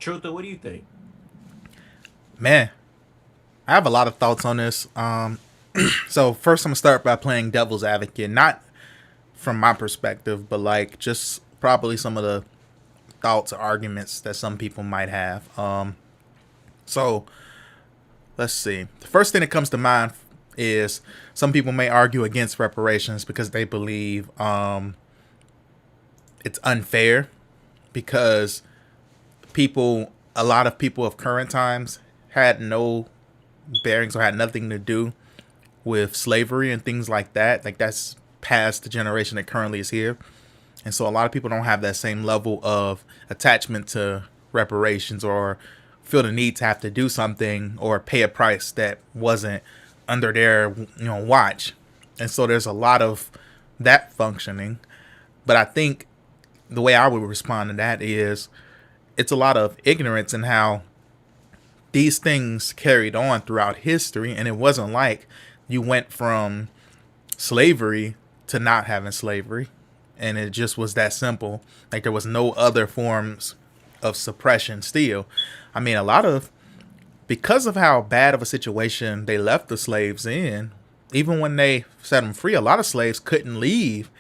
Truther, what do you think? Man, I have a lot of thoughts on this. So first, I'm gonna start by playing devil's advocate, not from my perspective, but like just probably some of the thoughts or arguments that some people might have. So let's see. The first thing that comes to mind is some people may argue against reparations because they believe it's unfair because a lot of people of current times had no bearings or had nothing to do with slavery and things like that. Like that's past the generation that currently is here. And so a lot of people don't have that same level of attachment to reparations or feel the need to have to do something or pay a price that wasn't under their watch. And so there's a lot of that functioning. But I think the way I would respond to that is it's a lot of ignorance in how these things carried on throughout history, and it wasn't like you went from slavery to not having slavery, and it just was that simple. Like there was no other forms of suppression still. I mean, a lot of because of how bad of a situation they left the slaves in, even when they set them free, a lot of slaves couldn't leave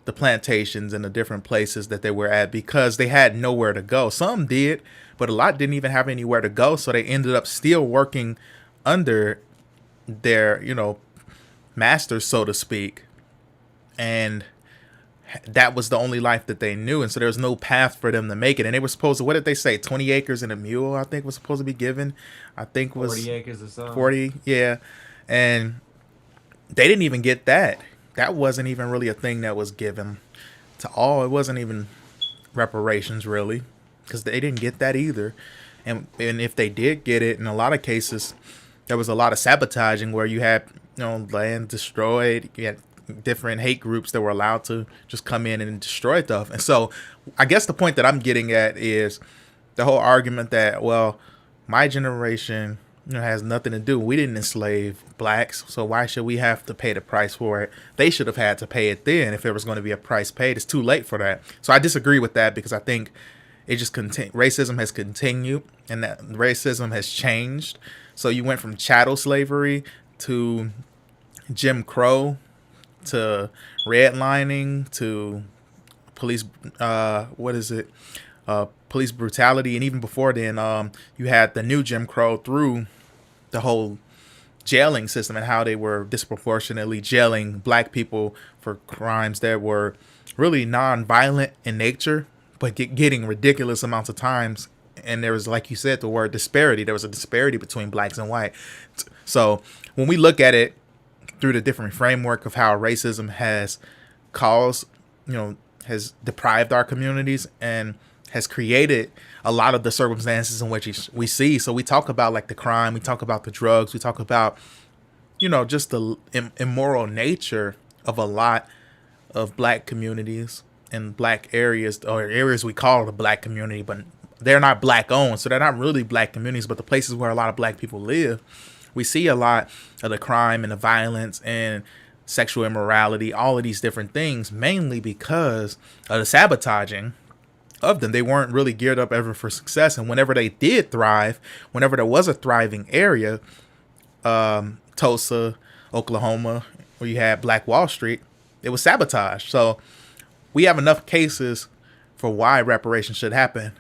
the plantations and the different places that they were at because they had nowhere to go. Some did, but a lot didn't even have anywhere to go, so they ended up still working under their, masters, so to speak. And that was the only life that they knew, and so there was no path for them to make it. And they were supposed to, what did they say, 20 acres and a mule, I think was supposed to be given. I think 40 was acres or something? 40, yeah. And they didn't even get that. That wasn't even really a thing that was given to all. It wasn't even reparations really, because they didn't get that either. And if they did get it, in a lot of cases, there was a lot of sabotaging where you had land destroyed. You had different hate groups that were allowed to just come in and destroy stuff. And so, I guess the point that I'm getting at is the whole argument that, well, my generation has nothing to do. We didn't enslave blacks, so why should we have to pay the price for it? They should have had to pay it then if there was going to be a price paid. It's too late for that. So I disagree with that because I think it just racism has continued and that racism has changed. So you went from chattel slavery to Jim Crow to redlining to police what is it police brutality, and even before then you had the new Jim Crow through the whole jailing system and how they were disproportionately jailing black people for crimes that were really non-violent in nature but getting ridiculous amounts of times. And there was, like you said, the word disparity. There was a disparity between blacks and white. So when we look at it through the different framework of how racism has caused, has deprived our communities and has created a lot of the circumstances in which we see. So we talk about like the crime, we talk about the drugs, we talk about, just the immoral nature of a lot of black communities and black areas, or areas we call the black community, but they're not black owned. So they're not really black communities, but the places where a lot of black people live, we see a lot of the crime and the violence and sexual immorality, all of these different things, mainly because of the sabotaging of them. They weren't really geared up ever for success. And whenever they did thrive, whenever there was a thriving area, Tulsa, Oklahoma, where you had Black Wall Street, it was sabotaged. So we have enough cases for why reparations should happen.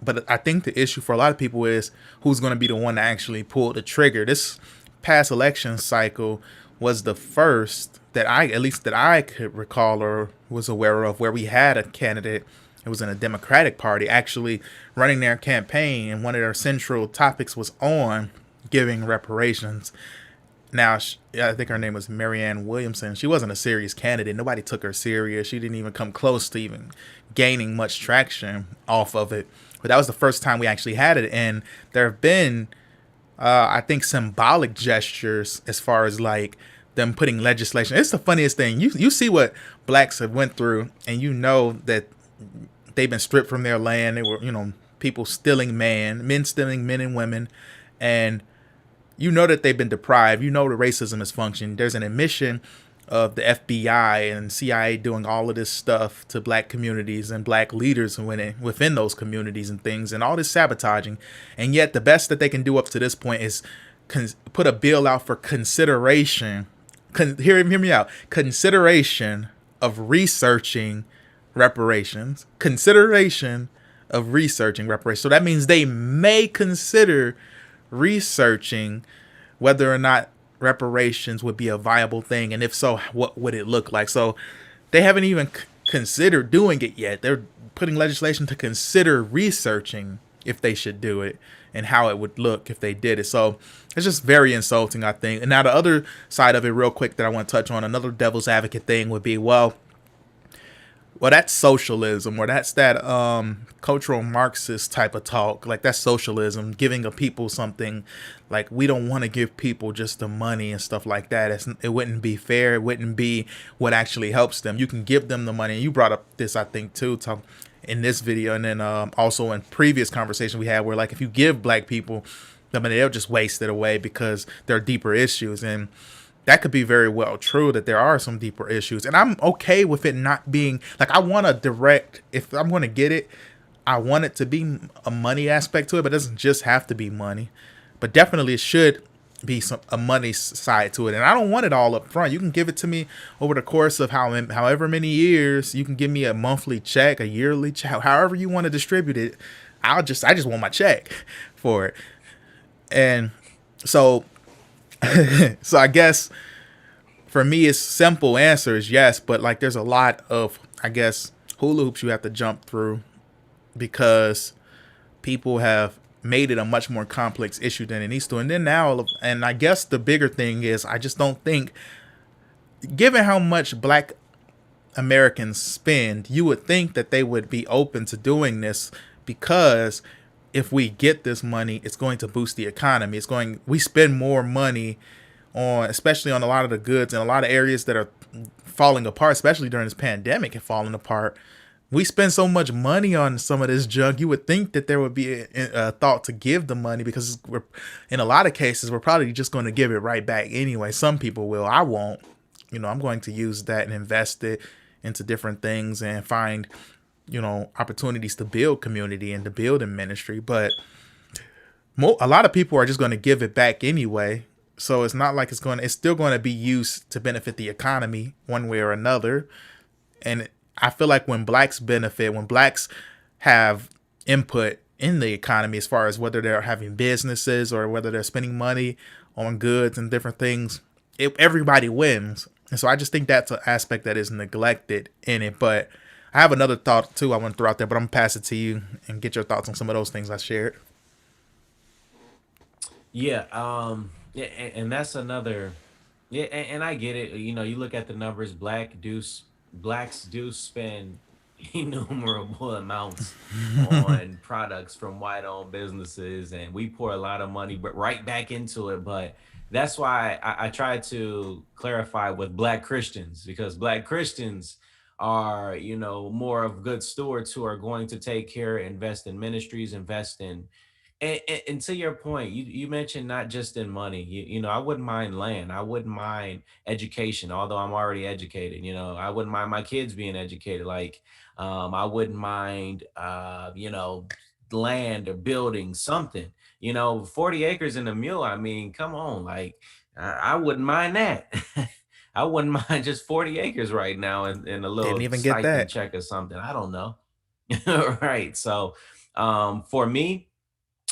But I think the issue for a lot of people is who's going to be the one to actually pull the trigger. This past election cycle was the first that at least that I could recall or was aware of, where we had a candidate. It was in a Democratic Party actually running their campaign, and one of their central topics was on giving reparations. Now, I think her name was Marianne Williamson. She wasn't a serious candidate. Nobody took her serious. She didn't even come close to even gaining much traction off of it. But that was the first time we actually had it. And there have been, I think, symbolic gestures as far as like them putting legislation. It's the funniest thing. You see what blacks have went through, and you know that they've been stripped from their land. They were, people stealing men stealing men and women. And you know that they've been deprived. You know the racism is functioning. There's an admission of the FBI and CIA doing all of this stuff to black communities and black leaders within those communities and things, and all this sabotaging. And yet the best that they can do up to this point is put a bill out for consideration. Hear me out. Consideration of researching reparations. Consideration of researching reparations. So that means they may consider researching whether or not reparations would be a viable thing, and if so, what would it look like. So they haven't even considered doing it yet. They're putting legislation to consider researching if they should do it and how it would look if they did it. So it's just very insulting, I think. And now the other side of it, real quick, that I want to touch on, another devil's advocate thing would be, well, that's socialism, or that's that cultural Marxist type of talk. Like, that's socialism, giving a people something. Like, we don't want to give people just the money and stuff like that. It wouldn't be fair. It wouldn't be what actually helps them. You can give them the money. And you brought up this, I think, too, Tom, in this video, and then also in previous conversation we had, where like if you give black people the money, they'll just waste it away because there are deeper issues. And that could be very well true, that there are some deeper issues. And I'm okay with it not being like, I want to direct, if I'm going to get it, I want it to be a money aspect to it, but it doesn't just have to be money. But definitely it should be a money side to it. And I don't want it all up front. You can give it to me over the course of however many years. You can give me a monthly check, a yearly check, however you want to distribute it. I just want my check for it. And so so I guess for me, it's simple answer is yes, but like there's a lot of, I guess, hula hoops you have to jump through because people have made it a much more complex issue than it needs to. And then now, and I guess the bigger thing is, I just don't think, given how much black Americans spend, you would think that they would be open to doing this, because if we get this money, it's going to boost the economy. We spend more money on, especially on a lot of the goods and a lot of areas that are falling apart, especially during this pandemic and falling apart. We spend so much money on some of this junk. You would think that there would be a thought to give the money, because in a lot of cases, we're probably just going to give it right back anyway. Some people will. I won't. I'm going to use that and invest it into different things and find, opportunities to build community and to build in ministry. But a lot of people are just going to give it back anyway. So it's not like it's still going to be used to benefit the economy one way or another. And I feel like when blacks benefit, when blacks have input in the economy, as far as whether they're having businesses or whether they're spending money on goods and different things, everybody wins. And so I just think that's an aspect that is neglected in it. But I have another thought too I want to throw out there, but I'm going to pass it to you and get your thoughts on some of those things I shared. Yeah, yeah, and that's another. Yeah, and I get it. You look at the numbers. Blacks do spend innumerable amounts on products from white-owned businesses, and we pour a lot of money, but right back into it. But that's why I try to clarify with Black Christians, because Black Christians are, more of good stewards who are going to take care, invest in ministries, invest in, and to your point, you mentioned not just in money. I wouldn't mind land. I wouldn't mind education, although I'm already educated. I wouldn't mind my kids being educated. Like, I wouldn't mind, land or building something. 40 acres in a mule. I mean, come on, like, I wouldn't mind that. I wouldn't mind just 40 acres right now, and a Didn't little even get stipend that. check or something. I don't know. Right. So, for me,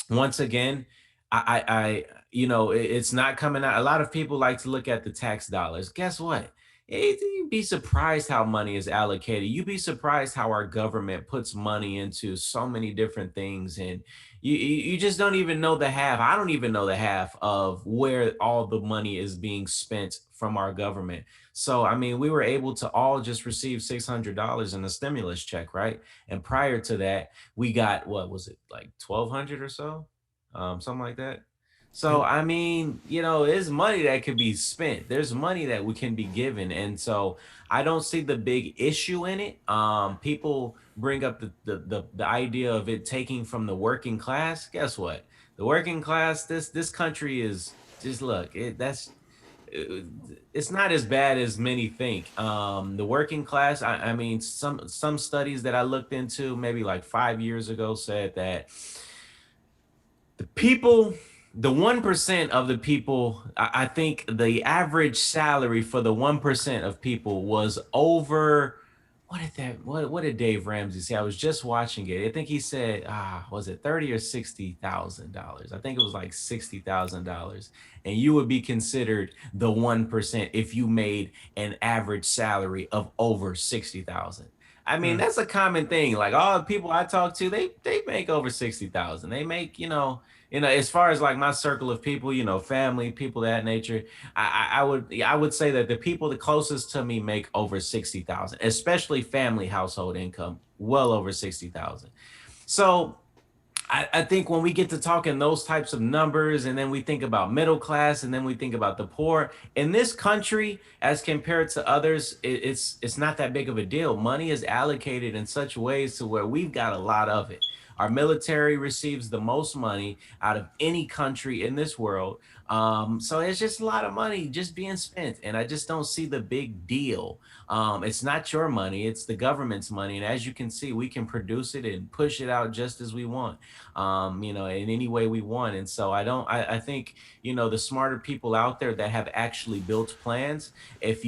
once again, it's not coming out. A lot of people like to look at the tax dollars. Guess what? You'd be surprised how money is allocated. You'd be surprised how our government puts money into so many different things, and you just don't even know the half. I don't even know the half of where all the money is being spent from our government. So, I mean, we were able to all just receive $600 in a stimulus check, right? And prior to that, we got, what was it, like 1,200 or so, something like that. So, Yep. I mean, there's money that could be spent. There's money that we can be given, and so I don't see the big issue in it. People bring up the idea of it taking from the working class. Guess what? The working class, this country is just, look, that's it's not as bad as many think. The working class, I mean, some studies that I looked into maybe like 5 years ago said that the people, the 1% of the people, I think the average salary for the 1% of people was over. What did Dave Ramsey say? I was just watching it. I think he said, was it 30 or $60,000? I think it was like $60,000. And you would be considered the 1% if you made an average salary of over 60,000. I mean, Mm. that's a common thing. Like all the people I talk to, they make over 60,000. They make, as far as like my circle of people, family, people of that nature, I would say that the people the closest to me make over 60,000, especially family household income, well over 60,000. So I think when we get to talking those types of numbers, and then we think about middle class, and then we think about the poor in this country as compared to others, it's not that big of a deal. Money is allocated in such ways to where we've got a lot of it. Our military receives the most money out of any country in this world. So it's just a lot of money just being spent, and I just don't see the big deal. It's not your money; it's the government's money, and as you can see, we can produce it and push it out just as we want, in any way we want. And so I think, the smarter people out there that have actually built plans, if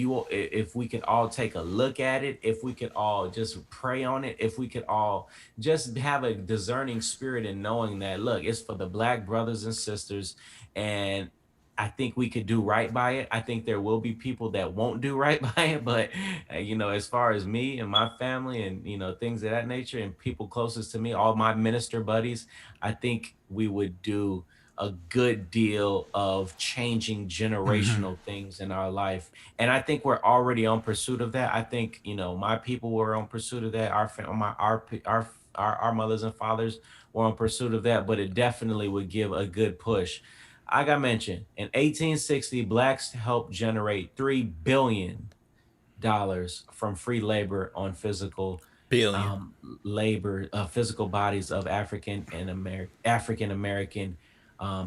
we could all take a look at it, if we could all just pray on it, if we could all just have a discerning spirit in knowing that, look, it's for the black brothers and sisters. And I think we could do right by it. I think there will be people that won't do right by it, but as far as me and my family and things of that nature and people closest to me, all my minister buddies, I think we would do a good deal of changing Hmm. generational things in our life. And I think we're already on pursuit of that. I think, my people were on pursuit of that. Our mothers and fathers were on pursuit of that, but it definitely would give a good push. Like I mentioned, in 1860, blacks helped generate $3 billion from free labor on Billion. um, labor, physical bodies of African American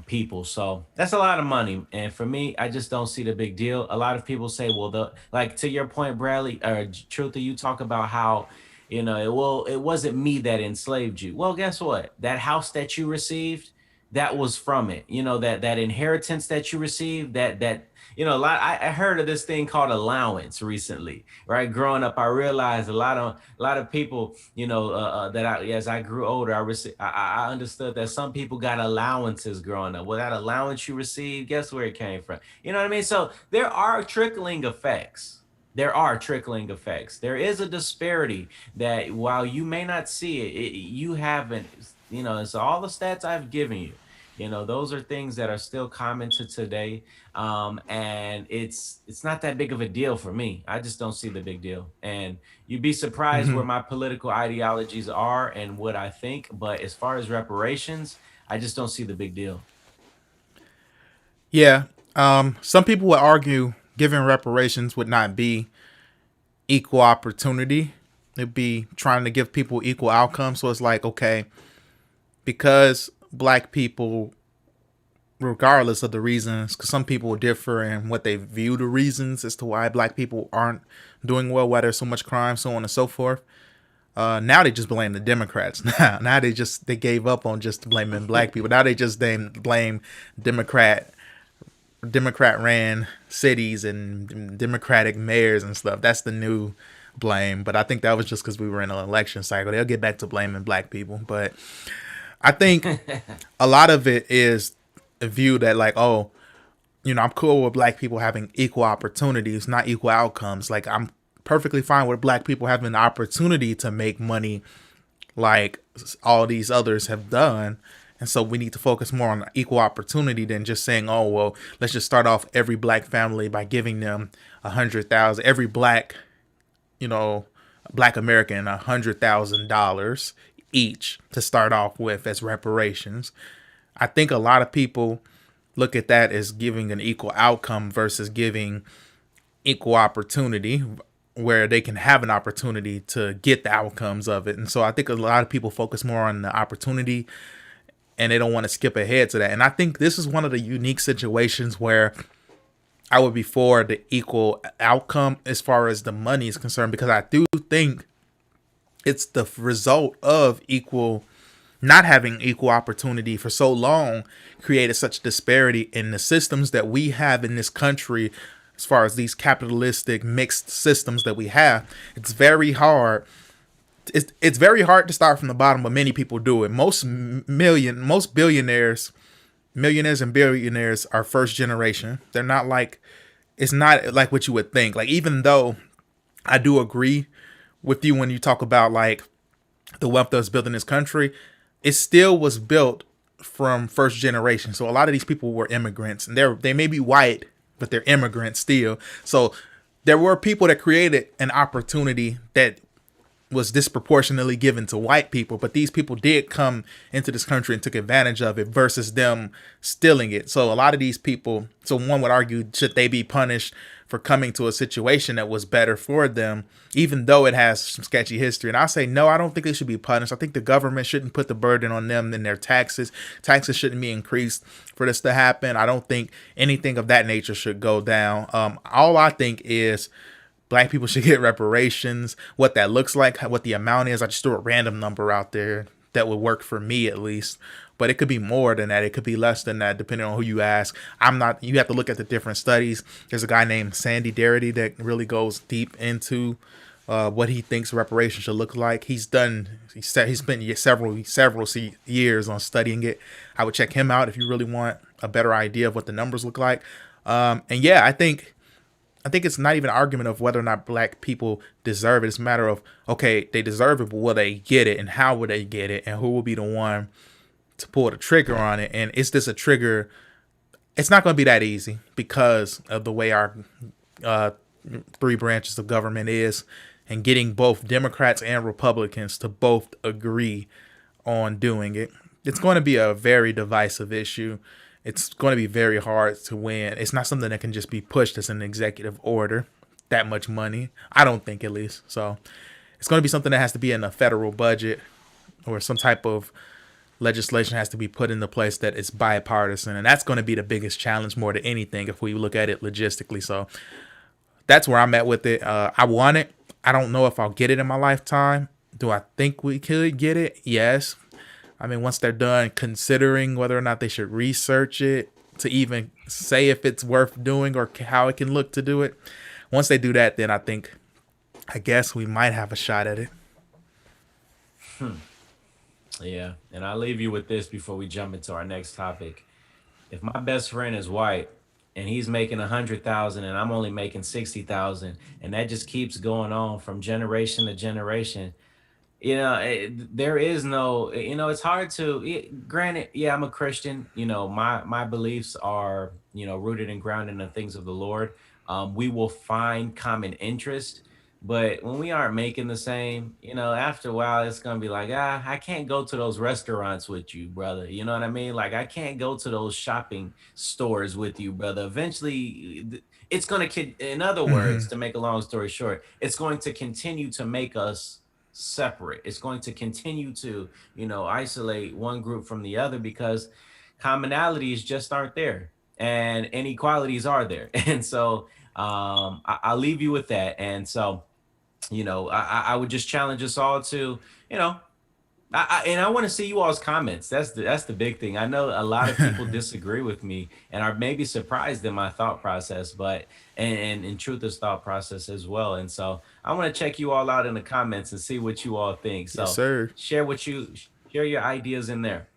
people. So that's a lot of money, and for me, I just don't see the big deal. A lot of people say, well, like to your point, Bradley or Truther, you talk about how it wasn't me that enslaved you. Well, guess what? That house that you received, that was from it. That inheritance that you received, that a lot. I heard of this thing called allowance recently, right? Growing up, I realized a lot of people, that as I grew older, I understood that some people got allowances growing up. Well, that allowance you received, guess where it came from? You know what I mean? So there are trickling effects. There are trickling effects. There is a disparity that while you may not see it, you haven't. It's all the stats I've given you. Those are things that are still common to today, and it's not that big of a deal for me. I just don't see the big deal, and you'd be surprised Hmm. where my political ideologies are and what I think. But as far as reparations, I just don't see the big deal. Yeah. Some people would argue giving reparations would not be equal opportunity. It'd be trying to give people equal outcomes. So it's like, okay, because black people, regardless of the reasons, because some people differ in what they view the reasons as to why black people aren't doing well, why there's so much crime, so on and so forth. Now they just blame the Democrats. Now they gave up on just blaming black people. Now they just blame Democrat Democrat ran cities and Democratic mayors and stuff. That's the new blame. But I think that was just because we were in an election cycle. They'll get back to blaming black people. But I think a lot of it is a view that, like, oh, I'm cool with black people having equal opportunities, not equal outcomes. Like, I'm perfectly fine with black people having the opportunity to make money like all these others have done. And so we need to focus more on equal opportunity than just saying, oh, well, let's just start off every black family by giving them 100,000, every you know, black American $100,000 each to start off with as reparations. I think a lot of people look at that as giving an equal outcome versus giving equal opportunity where they can have an opportunity to get the outcomes of it. And so I think a lot of people focus more on the opportunity and they don't want to skip ahead to that. And I think this is one of the unique situations where I would be for the equal outcome as far as the money is concerned, because I do think it's the result of equal not having equal opportunity for so long created such disparity in the systems that we have in this country. As far as these capitalistic mixed systems that we have, it's very hard. It's very hard to start from the bottom, but many people do it. Most millionaires and billionaires are first generation. They're not like, it's not like what you would think. Like, even though I do agree with you when you talk about like the wealth that was built in this country, it still was built from first generation. So a lot of these people were immigrants, and they may be white, but they're immigrants still. So there were people that created an opportunity that was disproportionately given to white people, but these people did come into this country and took advantage of it versus them stealing it. So a lot of these people, so one would argue, should they be punished for coming to a situation that was better for them, even though it has some sketchy history? And I say, no, I don't think they should be punished. I think the government shouldn't put the burden on them in their taxes. Taxes shouldn't be increased for this to happen. I don't think anything of that nature should go down. All I think is black people should get reparations. What that looks like, what the amount is, I just threw a random number out there that would work for me at least. But it could be more than that. It could be less than that, depending on who you ask. I'm not. You have to look at the different studies. There's a guy named Sandy Darity that really goes deep into what he thinks reparations should look like. He's done. He said he spent several years on studying it. I would check him out if you really want a better idea of what the numbers look like. And yeah, I think it's not even an argument of whether or not black people deserve it. It's a matter of, okay, they deserve it, but will they get it, and how will they get it, and who will be the one to pull the trigger on it? And is this a trigger? It's not going to be that easy because of the way our uh, three branches of government is, and getting both Democrats and Republicans to both agree on doing it. It's going to be a very divisive issue. It's going to be very hard to win. It's not something that can just be pushed as an executive order. That much money, I don't think, at least. So it's going to be something that has to be in a federal budget, or some type of legislation has to be put into place that is bipartisan. And that's going to be the biggest challenge more than anything if we look at it logistically. So that's where I'm at with it. I want it. I don't know if I'll get it in my lifetime. Do I think we could get it? Yes. I mean, once they're done considering whether or not they should research it to even say if it's worth doing or how it can look to do it, once they do that, then I guess we might have a shot at it. Yeah, and I'll leave you with this before we jump into our next topic. If my best friend is white and he's making 100,000 and I'm only making 60,000, and that just keeps going on from generation to generation, there is no, it's hard to, granted, yeah, I'm a Christian. My beliefs are, rooted and grounded in the things of the Lord. We will find common interest, but when we aren't making the same, after a while it's gonna be like, I can't go to those restaurants with you, brother. You know what I mean? Like, I can't go to those shopping stores with you, brother. Eventually it's gonna in other Mm-hmm. words, to make a long story short, it's going to continue to make us separate. It's going to continue to, isolate one group from the other, because commonalities just aren't there and inequalities are there. And so I'll leave you with that. And so, I would just challenge us all to, you know, and I want to see you all's comments. That's the big thing. I know a lot of people disagree with me and are maybe surprised in my thought process, but and in truth, this thought process as well. And so I want to check you all out in the comments and see what you all think. Yes, So sir. share your ideas in there.